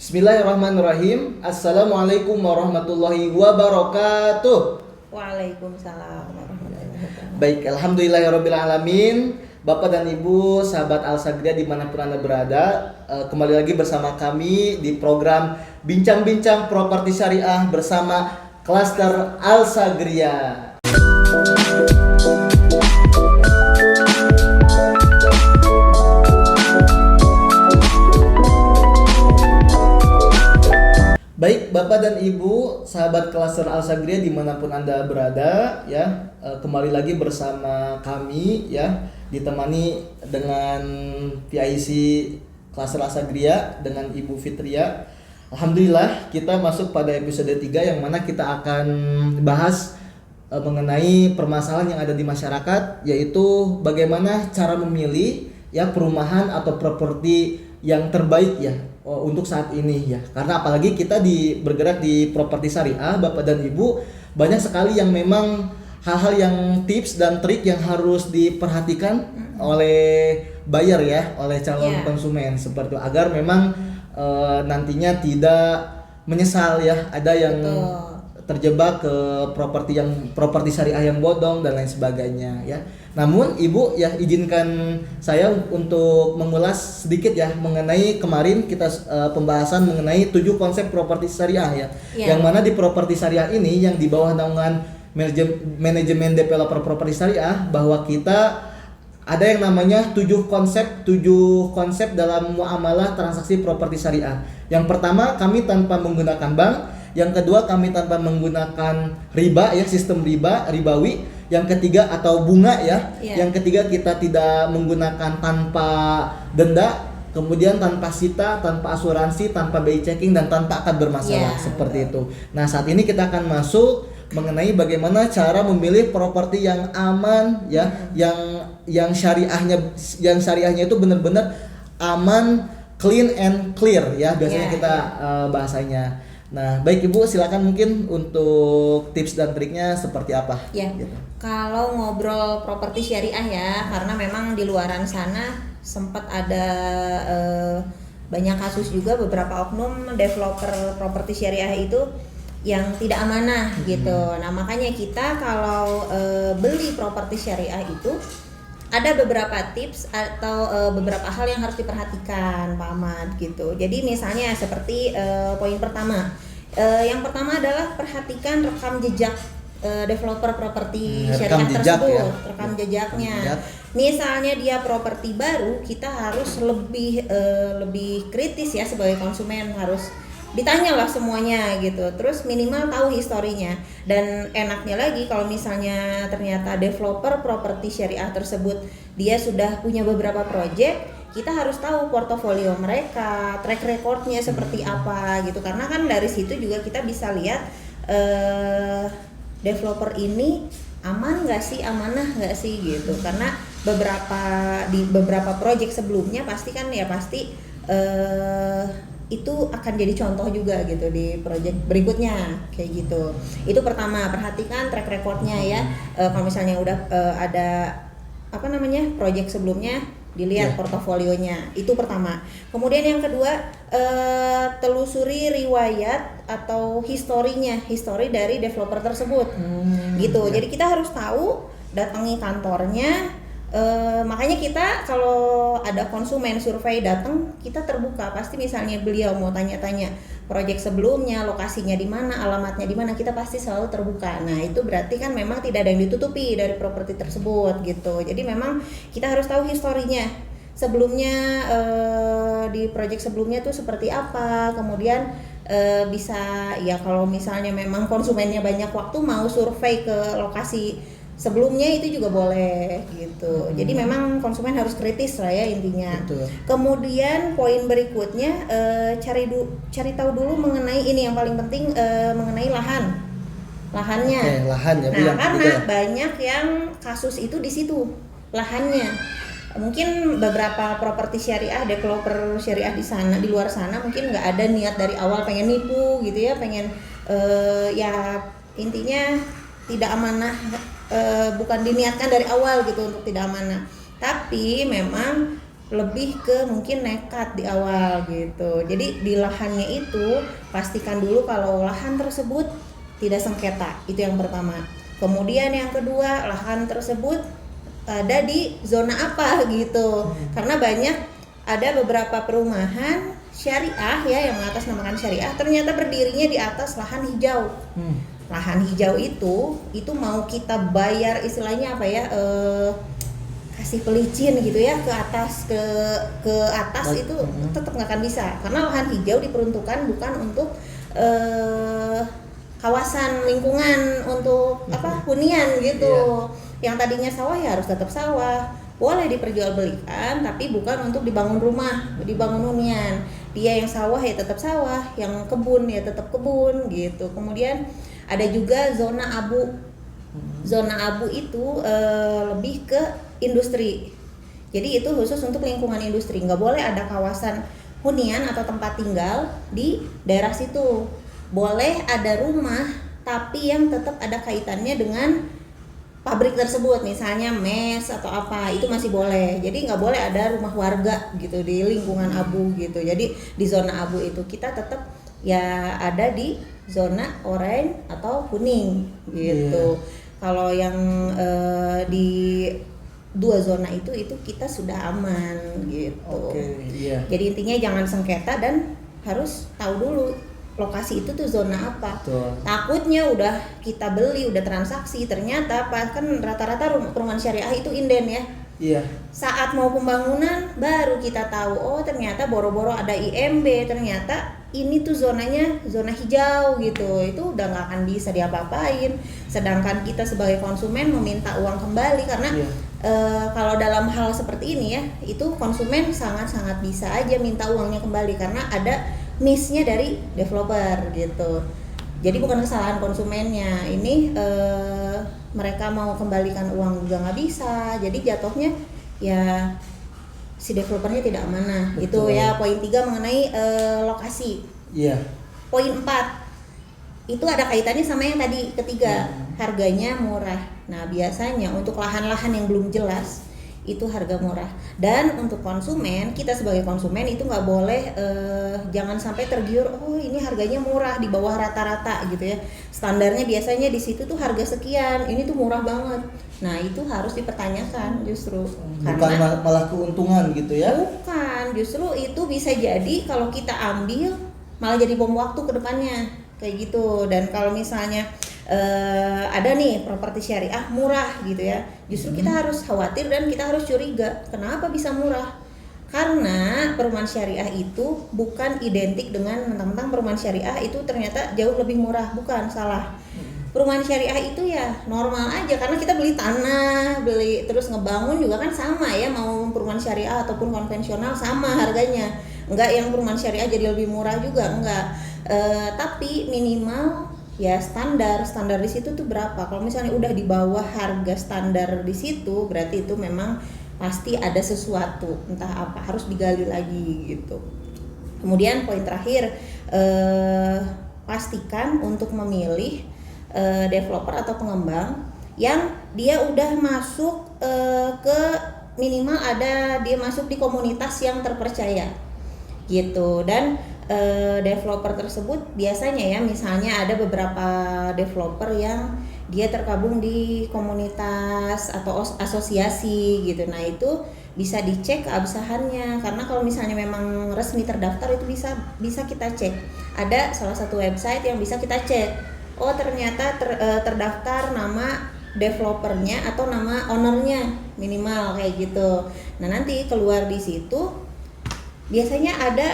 Bismillahirrahmanirrahim. Assalamualaikum warahmatullahi wabarakatuh. Waalaikumsalam warahmatullahi wabarakatuh. Baik, alhamdulillahirabbil alamin. Bapak dan Ibu, sahabat Al-Sagria dimanapun Anda berada, kembali lagi bersama kami di program Bincang-Bincang Properti Syariah bersama Klaster Al-Sagria. Baik, Bapak dan Ibu, sahabat Klaster Al-Sagria dimanapun Anda berada, ya, kembali lagi bersama kami, ya, ditemani dengan PIC Klaster Al-Sagria dengan Ibu Fitria. Alhamdulillah, kita masuk pada episode 3 yang mana kita akan bahas mengenai permasalahan yang ada di masyarakat, yaitu bagaimana cara memilih ya perumahan atau properti yang terbaik ya untuk saat ini ya. Karena apalagi kita bergerak di properti syariah, Bapak dan Ibu, banyak sekali yang memang hal-hal yang tips dan trik yang harus diperhatikan oleh buyer ya, oleh calon konsumen seperti itu, agar memang nantinya tidak menyesal ya, ada yang terjebak ke properti syariah yang bodong dan lain sebagainya ya. Namun Ibu ya, izinkan saya untuk mengulas sedikit ya mengenai kemarin kita pembahasan mengenai 7 konsep properti syariah ya. Yang mana di properti syariah ini yang di bawah naungan manajemen developer properti syariah, bahwa kita ada yang namanya 7 konsep dalam muamalah transaksi properti syariah. Yang pertama, kami tanpa menggunakan bank. Yang kedua, kami tanpa menggunakan riba ya, sistem ribawi. Yang ketiga, atau bunga ya. Yang ketiga, kita tidak menggunakan tanpa denda, kemudian tanpa sita, tanpa asuransi, tanpa BI checking, dan tanpa akad bermasalah seperti itu. Nah, saat ini kita akan masuk mengenai bagaimana cara memilih properti yang aman ya, yang syariahnya itu benar-benar aman, clean and clear ya, biasanya kita bahasanya. Nah, baik Ibu, silakan mungkin untuk tips dan triknya seperti apa? Ya. Gitu. Kalau ngobrol properti syariah ya, karena memang di luaran sana sempat ada banyak kasus juga, beberapa oknum developer properti syariah itu yang tidak amanah gitu. Nah, makanya kita kalau beli properti syariah itu ada beberapa tips atau beberapa hal yang harus diperhatikan, Pak Ahmad gitu. Jadi misalnya seperti poin pertama, yang pertama adalah perhatikan rekam jejak developer properti syariah tersebut, rekam jejaknya. Misalnya dia properti baru, kita harus lebih kritis ya sebagai konsumen, harus ditanya lah semuanya gitu, terus minimal tahu historinya. Dan enaknya lagi kalau misalnya ternyata developer properti syariah tersebut dia sudah punya beberapa project, kita harus tahu portofolio mereka, track recordnya seperti apa gitu, karena kan dari situ juga kita bisa lihat developer ini aman nggak sih, amanah nggak sih gitu. Karena di beberapa project sebelumnya pasti itu akan jadi contoh juga gitu di project berikutnya kayak gitu. Itu pertama, perhatikan track recordnya ya. Kalau misalnya udah ada project sebelumnya, dilihat portofolionya. Itu pertama. Kemudian yang kedua, telusuri riwayat atau histori dari developer tersebut gitu. Jadi kita harus tahu, datangi kantornya. Makanya kita kalau ada konsumen survei datang, kita terbuka. Pasti misalnya beliau mau tanya-tanya proyek sebelumnya, lokasinya di mana, alamatnya di mana, kita pasti selalu terbuka. Nah, itu berarti kan memang tidak ada yang ditutupi dari properti tersebut gitu. Jadi memang kita harus tahu historinya. Sebelumnya di proyek sebelumnya tuh seperti apa. Kemudian bisa ya, kalau misalnya memang konsumennya banyak waktu mau survei ke lokasi sebelumnya, itu juga boleh gitu. Jadi memang konsumen harus kritis lah ya intinya. Betul. Kemudian poin berikutnya, cari tahu dulu mengenai ini yang paling penting, mengenai lahannya. Lahan ya. Nah, karena banyak yang kasus itu di situ lahannya. Mungkin beberapa properti syariah, developer syariah di luar sana mungkin nggak ada niat dari awal pengen nipu gitu ya, pengen ya intinya tidak amanah, bukan diniatkan dari awal gitu untuk tidak amanah. Tapi memang lebih ke mungkin nekat di awal gitu. Jadi di lahannya itu pastikan dulu kalau lahan tersebut tidak sengketa, itu yang pertama. Kemudian yang kedua, lahan tersebut ada di zona apa gitu. Karena banyak ada beberapa perumahan syariah ya yang mengatasnamakan syariah ternyata berdirinya di atas lahan hijau. Lahan hijau itu mau kita bayar istilahnya apa ya? Kasih pelicin gitu ya ke atas itu tetap nggak akan bisa karena lahan hijau diperuntukkan bukan untuk kawasan lingkungan untuk hunian gitu. Yang tadinya sawah ya harus tetap sawah, boleh diperjualbelikan tapi bukan untuk dibangun rumah, dibangun hunian. Dia yang sawah ya tetap sawah, yang kebun ya tetap kebun gitu. Kemudian ada juga zona abu. Zona abu itu lebih ke industri. Jadi itu khusus untuk lingkungan industri. Nggak boleh ada kawasan hunian atau tempat tinggal di daerah situ. Boleh ada rumah tapi yang tetap ada kaitannya dengan pabrik tersebut, misalnya mes atau apa, itu masih boleh. Jadi nggak boleh ada rumah warga gitu di lingkungan abu gitu. Jadi di zona abu itu kita tetap ya ada di zona oranye atau kuning gitu. Kalau yang di dua zona itu kita sudah aman gitu. Jadi intinya jangan sengketa dan harus tahu dulu lokasi itu tuh zona apa. Takutnya udah kita beli, udah transaksi, ternyata kan rata-rata perumahan syariah itu inden ya. Saat mau pembangunan baru kita tahu, oh ternyata boro-boro ada IMB, ternyata ini tuh zonanya zona hijau gitu. Itu udah nggak akan bisa diapa-apain. Sedangkan kita sebagai konsumen meminta uang kembali karena kalau dalam hal seperti ini ya, itu konsumen sangat-sangat bisa aja minta uangnya kembali karena ada miss-nya dari developer gitu. Jadi bukan kesalahan konsumennya. Ini mereka mau kembalikan uang juga nggak bisa. Jadi jatuhnya ya si developernya tidak amanah. Itu ya poin 3 mengenai lokasi. Poin 4 itu ada kaitannya sama yang tadi ketiga, harganya murah. Nah biasanya untuk lahan-lahan yang belum jelas itu harga murah, dan untuk konsumen, kita sebagai konsumen itu nggak boleh jangan sampai tergiur, oh ini harganya murah di bawah rata-rata gitu ya, standarnya biasanya di situ tuh harga sekian, ini tuh murah banget. Nah itu harus dipertanyakan justru, bukan malah keuntungan gitu ya. Bukan, justru itu bisa jadi kalau kita ambil malah jadi bom waktu ke depannya kayak gitu. Dan kalau misalnya ada nih properti syariah murah gitu ya, justru kita harus khawatir dan kita harus curiga kenapa bisa murah, karena perumahan syariah itu bukan identik dengan mentang-mentang perumahan syariah itu ternyata jauh lebih murah, bukan, salah. Perumahan syariah itu ya normal aja, karena kita beli tanah, beli terus ngebangun juga kan sama ya, mau perumahan syariah ataupun konvensional sama harganya, enggak yang perumahan syariah jadi lebih murah juga, enggak. Tapi minimal ya standar di situ tuh berapa. Kalau misalnya udah di bawah harga standar di situ, berarti itu memang pasti ada sesuatu, entah apa, harus digali lagi gitu. Kemudian poin terakhir, pastikan untuk memilih developer atau pengembang yang dia udah masuk ke minimal dia masuk di komunitas yang terpercaya gitu. Dan developer tersebut biasanya ya, misalnya ada beberapa developer yang dia tergabung di komunitas atau asosiasi gitu. Nah itu bisa dicek keabsahannya, karena kalau misalnya memang resmi terdaftar itu bisa kita cek. Ada salah satu website yang bisa kita cek, oh ternyata terdaftar nama developernya atau nama ownernya minimal kayak gitu. Nah nanti keluar di situ biasanya ada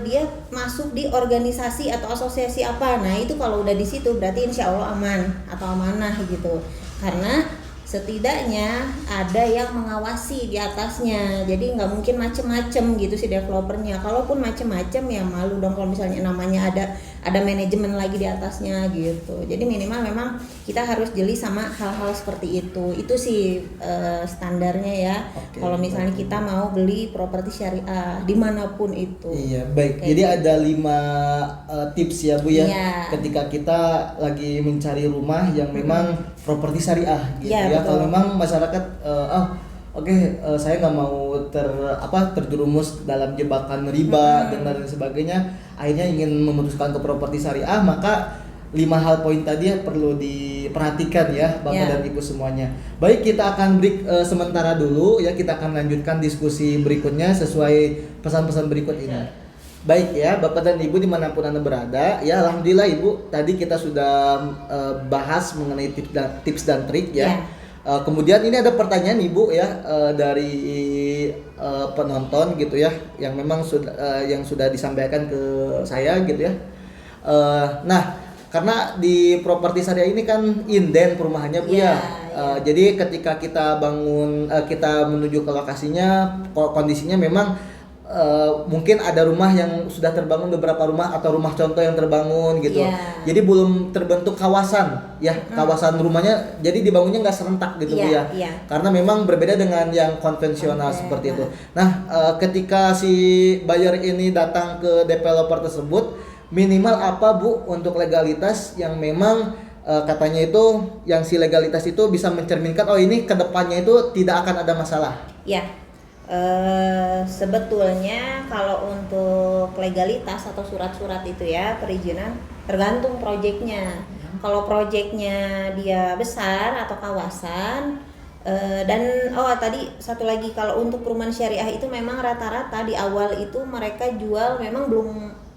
dia masuk di organisasi atau asosiasi apa. Nah itu kalau udah di situ berarti insya Allah aman atau amanah gitu, karena setidaknya ada yang mengawasi di atasnya. Jadi nggak mungkin macem-macem gitu si developernya. Kalaupun macem-macem ya malu dong kalau misalnya namanya ada manajemen lagi di atasnya gitu. Jadi minimal memang kita harus jeli sama hal-hal seperti itu. Itu sih standarnya ya. Kalau misalnya kita mau beli properti syariah dimanapun itu. Iya baik. Jadi gitu. Ada 5 tips ya Bu ya. Ketika kita lagi mencari rumah yang memang properti syariah gitu ya. Kalau memang masyarakat Oke, saya nggak mau terjerumus dalam jebakan riba dan lain sebagainya. Akhirnya ingin memutuskan ke properti syariah, maka 5 hal poin tadi perlu diperhatikan ya, Bapak dan Ibu semuanya. Baik, kita akan break sementara dulu ya. Kita akan lanjutkan diskusi berikutnya sesuai pesan-pesan berikut ini. Baik ya, Bapak dan Ibu dimanapun Anda berada, ya alhamdulillah Ibu, tadi kita sudah bahas mengenai tips dan trik ya. Kemudian ini ada pertanyaan Ibu ya, dari penonton gitu ya, yang memang sudah disampaikan ke saya gitu ya. Nah, karena di properti syariah ini kan inden perumahannya Bu ya. Jadi ketika kita bangun, kita menuju ke lokasinya, kondisinya memang mungkin ada rumah yang sudah terbangun, beberapa rumah atau rumah contoh yang terbangun gitu. Jadi belum terbentuk kawasan ya, kawasan rumahnya. Jadi dibangunnya nggak serentak gitu Bu ya. Karena memang berbeda dengan yang konvensional seperti itu. Nah, ketika si buyer ini datang ke developer tersebut, minimal apa Bu untuk legalitas yang memang katanya itu, yang si legalitas itu bisa mencerminkan oh ini kedepannya itu tidak akan ada masalah? Sebetulnya kalau untuk legalitas atau surat-surat itu ya, perizinan tergantung proyeknya. Kalau proyeknya dia besar atau kawasan, dan tadi satu lagi, kalau untuk perumahan syariah itu memang rata-rata di awal itu mereka jual memang belum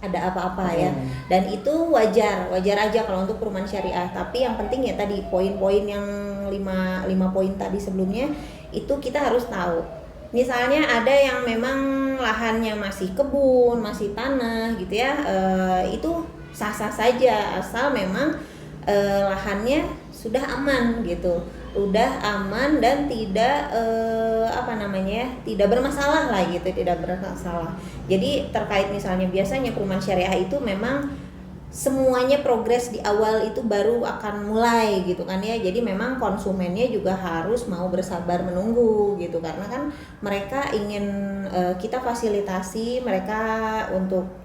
ada apa-apa ya, dan itu wajar aja kalau untuk perumahan syariah. Tapi yang penting ya tadi poin-poin yang 5 poin tadi sebelumnya itu kita harus tahu. Misalnya ada yang memang lahannya masih kebun, masih tanah gitu ya, itu sah-sah saja asal memang lahannya sudah aman gitu, udah aman dan tidak tidak bermasalah lah gitu, tidak bermasalah. Jadi terkait misalnya biasanya perumahan syariah itu memang semuanya progres di awal itu baru akan mulai gitu kan ya. Jadi memang konsumennya juga harus mau bersabar menunggu gitu, karena kan mereka ingin kita fasilitasi mereka untuk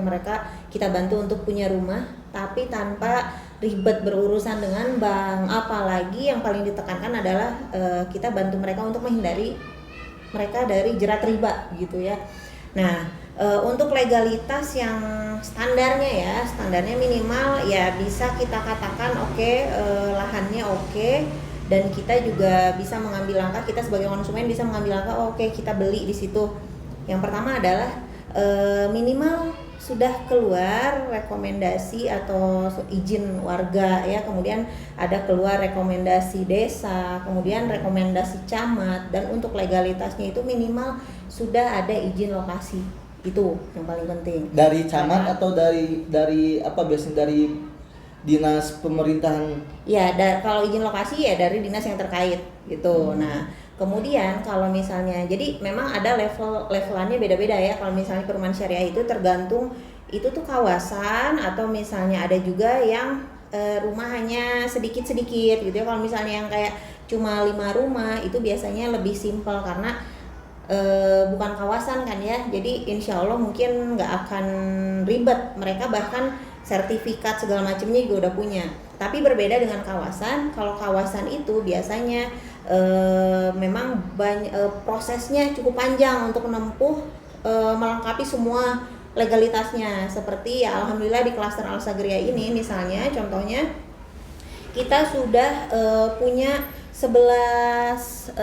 mereka kita bantu untuk punya rumah tapi tanpa ribet berurusan dengan bank. Apalagi yang paling ditekankan adalah kita bantu mereka untuk menghindari mereka dari jerat riba gitu ya. Nah, untuk legalitas yang standarnya minimal ya bisa kita katakan lahannya dan kita juga bisa mengambil langkah, kita sebagai konsumen bisa mengambil langkah kita beli di situ. Yang pertama adalah minimal sudah keluar rekomendasi atau izin warga ya, kemudian ada keluar rekomendasi desa, kemudian rekomendasi camat, dan untuk legalitasnya itu minimal sudah ada izin lokasi. Itu yang paling penting. Dari camat atau dari apa biasanya dari dinas pemerintahan? Ya, kalau izin lokasi ya dari dinas yang terkait gitu. Nah, kemudian kalau misalnya, jadi memang ada levelannya beda-beda ya. Kalau misalnya perumahan syariah itu tergantung itu tuh kawasan, atau misalnya ada juga yang rumah hanya sedikit-sedikit gitu ya. Kalau misalnya yang kayak cuma 5 rumah itu biasanya lebih simpel karena bukan kawasan kan ya, jadi insya Allah mungkin nggak akan ribet, mereka bahkan sertifikat segala macamnya juga udah punya. Tapi berbeda dengan kawasan, kalau kawasan itu biasanya memang prosesnya cukup panjang untuk menempuh melengkapi semua legalitasnya. Seperti ya alhamdulillah di klaster Al-Sagriyah ini misalnya contohnya kita sudah punya 11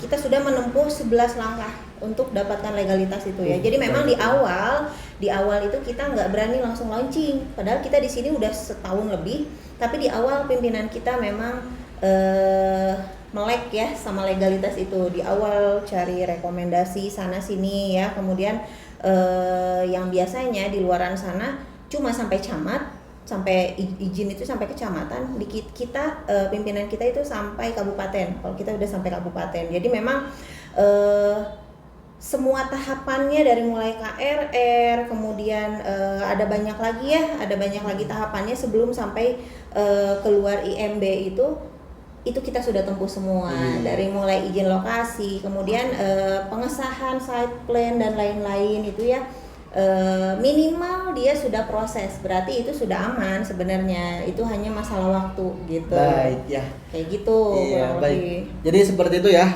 kita sudah menempuh 11 langkah untuk dapatkan legalitas itu ya. Jadi memang di awal itu kita nggak berani langsung launching, padahal kita di sini udah setahun lebih, tapi di awal pimpinan kita memang melek ya sama legalitas itu. Di awal cari rekomendasi sana sini ya, kemudian yang biasanya di luaran sana cuma sampai camat, sampai izin itu sampai kecamatan, di kita pimpinan kita itu sampai kabupaten. Kalau kita udah sampai kabupaten, jadi memang semua tahapannya dari mulai KRR, kemudian ada banyak lagi tahapannya sebelum sampai keluar IMB itu kita sudah tempuh semua. Dari mulai izin lokasi, kemudian pengesahan site plan dan lain-lain itu ya. minimal dia sudah proses, berarti itu sudah aman sebenarnya, itu hanya masalah waktu gitu. Baik ya. Kayak gitu. Iya, kurang baik. lebih. Jadi seperti itu ya,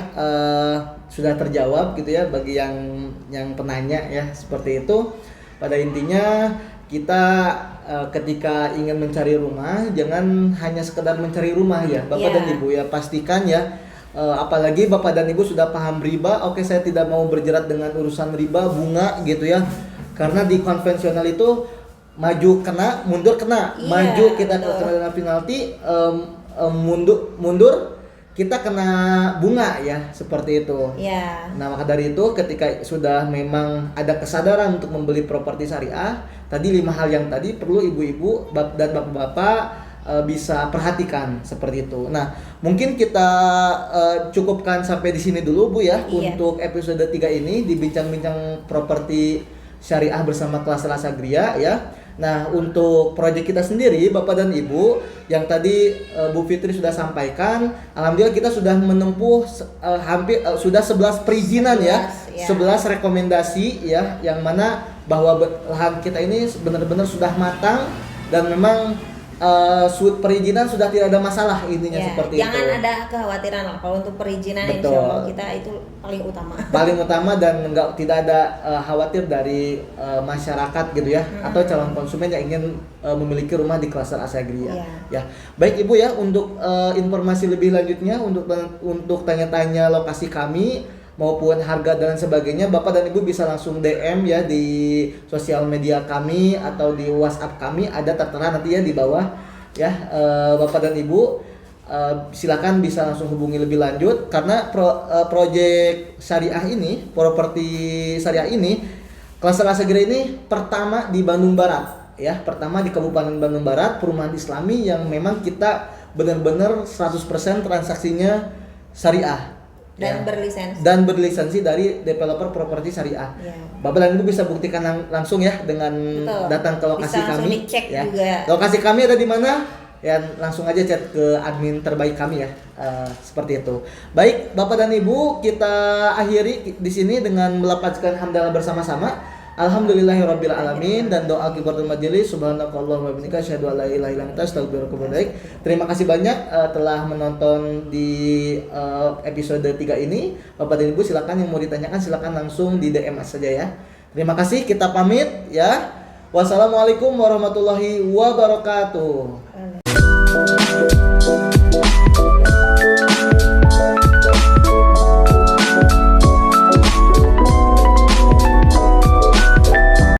sudah terjawab gitu ya bagi yang penanya ya, seperti itu. Pada intinya kita ketika ingin mencari rumah, jangan hanya sekedar mencari rumah ya, Bapak Iya. dan Ibu ya, pastikan ya. Apalagi Bapak dan Ibu sudah paham riba, oke saya tidak mau berjerat dengan urusan riba, bunga gitu ya. Karena di konvensional itu maju kena, mundur kena. Iya, Maju kita betul. kena penalti, mundur kita kena bunga ya, seperti itu. Ya. Nah, maka dari itu ketika sudah memang ada kesadaran untuk membeli properti syariah, tadi 5 hal yang tadi perlu ibu-ibu dan bapak-bapak bisa perhatikan seperti itu. Nah, mungkin kita cukupkan sampai di sini dulu Bu ya, Iya. untuk episode 3 ini di bincang-bincang properti syariah bersama Klaster Asagria ya. Nah, untuk proyek kita sendiri Bapak dan Ibu yang tadi Bu Fitri sudah sampaikan, alhamdulillah kita sudah menempuh hampir sudah 11 perizinan ya. 11 rekomendasi ya, yang mana bahwa lahan kita ini benar-benar sudah matang dan memang perizinan sudah tidak ada masalah, intinya Ya, seperti jangan itu. ada kekhawatiran lah kalau untuk perizinan. Betul. Insya Allah kita itu paling utama. Paling utama dan tidak ada khawatir dari masyarakat gitu ya, atau calon konsumen yang ingin memiliki rumah di Klaster Asagria. Iya. Ya, baik Ibu ya, untuk informasi lebih lanjutnya untuk tanya-tanya lokasi kami maupun harga dan sebagainya, Bapak dan Ibu bisa langsung DM ya di sosial media kami atau di WhatsApp kami, ada tertera nanti ya di bawah ya. Bapak dan Ibu silakan bisa langsung hubungi lebih lanjut, karena proyek syariah ini, properti syariah ini, Klaster Asagria ini pertama di Bandung Barat ya, pertama di Kabupaten Bandung Barat, perumahan Islami yang memang kita benar-benar 100% transaksinya syariah Dan ya. berlisensi. Dan berlisensi dari developer properti syariah. Ya. Bapak dan Ibu bisa buktikan langsung ya dengan Betul. datang ke lokasi Bisa langsung kami dicek ya. juga. Lokasi kami ada di mana? Ya, langsung aja chat ke admin terbaik kami ya. Seperti itu. Baik, Bapak dan Ibu, kita akhiri di sini dengan melapazkan hamdalah bersama-sama. Alhamdulillahirabbil alamin, dan doa kifaratul majelis. Subhanakallahumma wa bihamdika asyhadu an la ilaha illa anta astaghfiruka wa atubu ilaik. Terima kasih banyak telah menonton di episode 3 ini. Bapak dan Ibu silakan yang mau ditanyakan silakan langsung di DM saja ya. Terima kasih, kita pamit ya. Wassalamualaikum warahmatullahi wabarakatuh.